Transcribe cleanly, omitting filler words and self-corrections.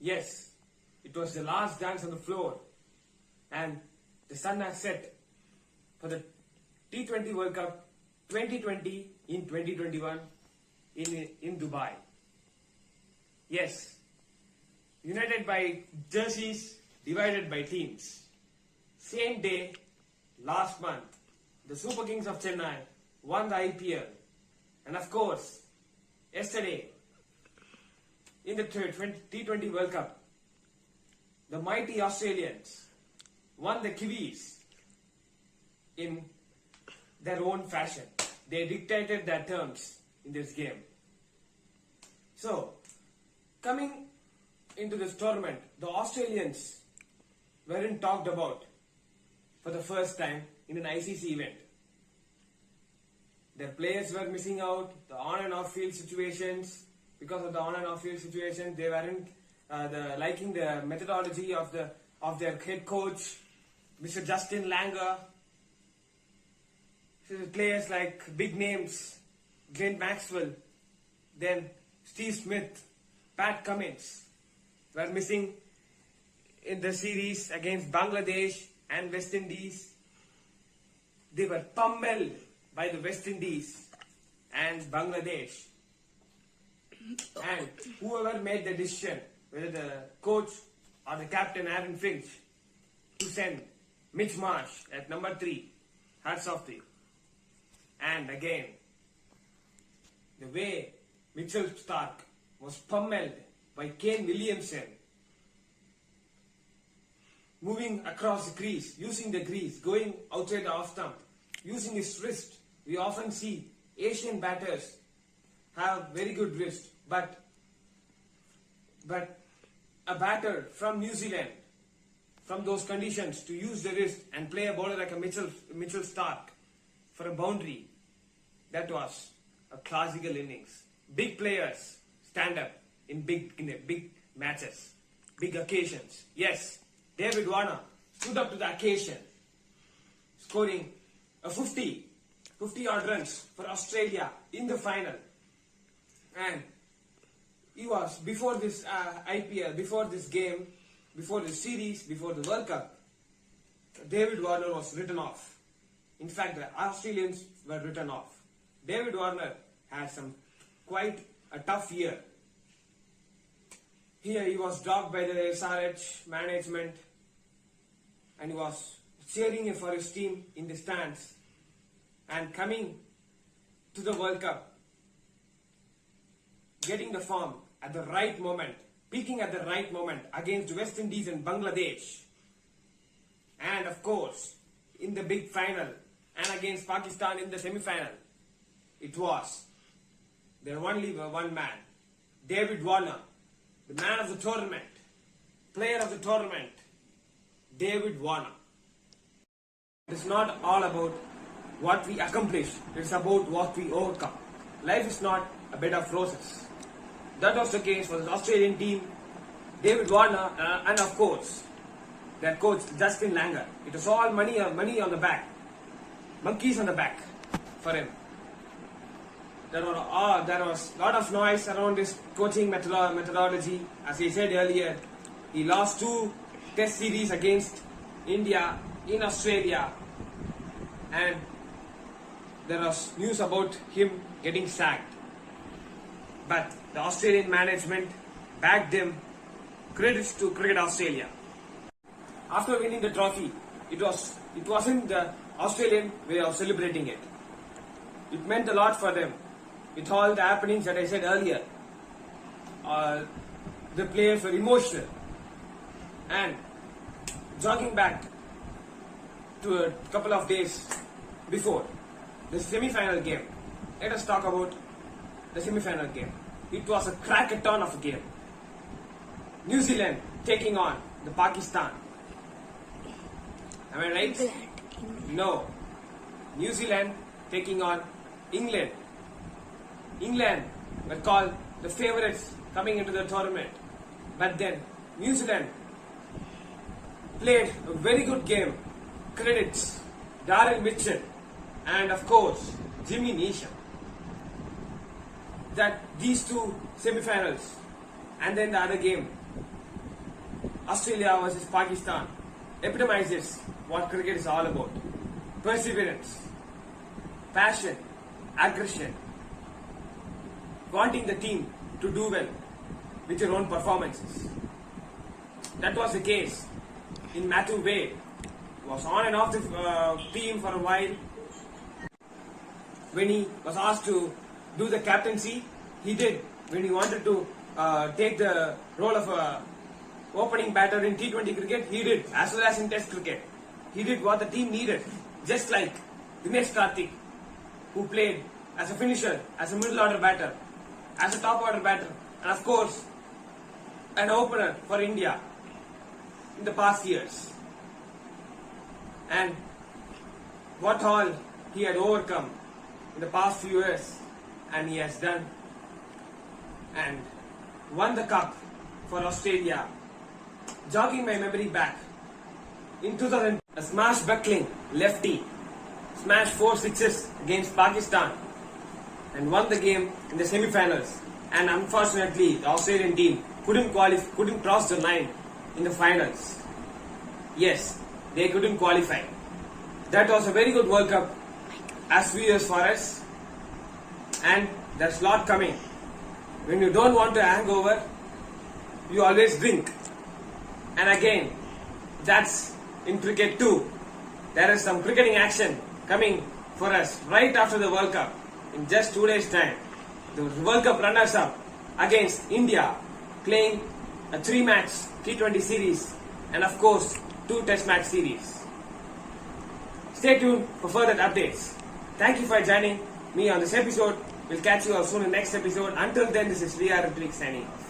Yes, it was the last dance on the floor, and the sun has set for the T20 World Cup 2020 in 2021 in Dubai. Yes, united by jerseys, divided by teams. Same day, last month, the Super Kings of Chennai won the IPL. And of course, yesterday, in the T20 World Cup, the mighty Australians won the Kiwis in their own fashion. They dictated their terms in this game. So, coming into this tournament, the Australians weren't talked about for the first time in an ICC event. Their players were missing out, the on and off field situations. Because of the on and off field situations, they weren't liking the methodology of their head coach, Mr. Justin Langer. So players like big names, Glenn Maxwell, then Steve Smith, Pat Cummins were missing in the series against Bangladesh and West Indies. They were pummeled by the West Indies and Bangladesh. And whoever made the decision, whether the coach or the captain Aaron Finch, to send Mitch Marsh at number 3, hats off to you. And again, the way Mitchell Starc was pummeled by Kane Williamson, moving across the crease, using the crease, going outside the off stump, using his wrist. We often see Asian batters have very good wrist, but a batter from New Zealand, from those conditions, to use the wrist and play a bowler like a Mitchell Starc for a boundary, that was a classical innings. Big players stand up in big matches, big occasions. Yes, David Warner stood up to the occasion, scoring a 50 odd runs for Australia in the final. And he was, before this IPL, before this game, before this series, before the World Cup, David Warner was written off. In fact, the Australians were written off. David Warner had quite a tough year. Here he was dogged by the SRH management, and he was cheering for his team in the stands. And coming to the World Cup, getting the form at the right moment, peaking at the right moment against West Indies and Bangladesh. And of course, in the big final and against Pakistan in the semi-final, it was there only one man, David Warner, the man of the tournament, player of the tournament, David Warner. It's not all about what we accomplish, it's about what we overcome. Life is not a bed of roses. That was the case for the Australian team, David Warner, and of course, their coach Justin Langer. It was all money on the back, monkeys on the back for him. There was a lot of noise around his coaching methodology. As he said earlier, he lost 2 test series against India in Australia, and there was news about him getting sacked. But the Australian management backed him. Credits to Cricket Australia. After winning the trophy, it wasn't the Australian way of celebrating it. It meant a lot for them. With all the happenings that I said earlier, the players were emotional. And jogging back to a couple of days before the semi-final game, let us talk about the semi-final game. It was a crack-a-ton of a game. New Zealand taking on the Pakistan. Am I right? No. New Zealand taking on England. England were called the favourites coming into the tournament. But then New Zealand played a very good game. Credits Darren Mitchell and of course Jimmy Neesham. That these 2 semi-finals and then the other game Australia versus Pakistan epitomizes what cricket is all about. Perseverance, passion, aggression, wanting the team to do well with your own performances. That was the case in Matthew Wade. Was on and off the team for a while. When he was asked to do the captaincy, he did. When he wanted to take the role of a opening batter in T20 cricket, he did. As well as in Test cricket, he did what the team needed. Just like Dinesh Karthik, who played as a finisher, as a middle order batter, as a top order batter, and of course, an opener for India in the past years. And what all he had overcome in the past few years, and he has done, and won the cup for Australia. Jogging my memory back, in 2000, a smash-buckling lefty smashed 4 sixes against Pakistan and won the game in the semi-finals. And unfortunately, the Australian team couldn't cross the line in the finals. Yes, they couldn't qualify. That was a very good World Cup as few years for us, and there's a lot coming. When you don't want a hangover, you always drink. And again, that's in cricket too. There is some cricketing action coming for us right after the World Cup in just 2 days' time. The World Cup runners-up against India, playing a 3-match T20 series and of course 2 Test match series. Stay tuned for further updates. Thank you for joining me on this episode. We'll catch you all soon in the next episode. Until then, this is VR Ritwik signing off.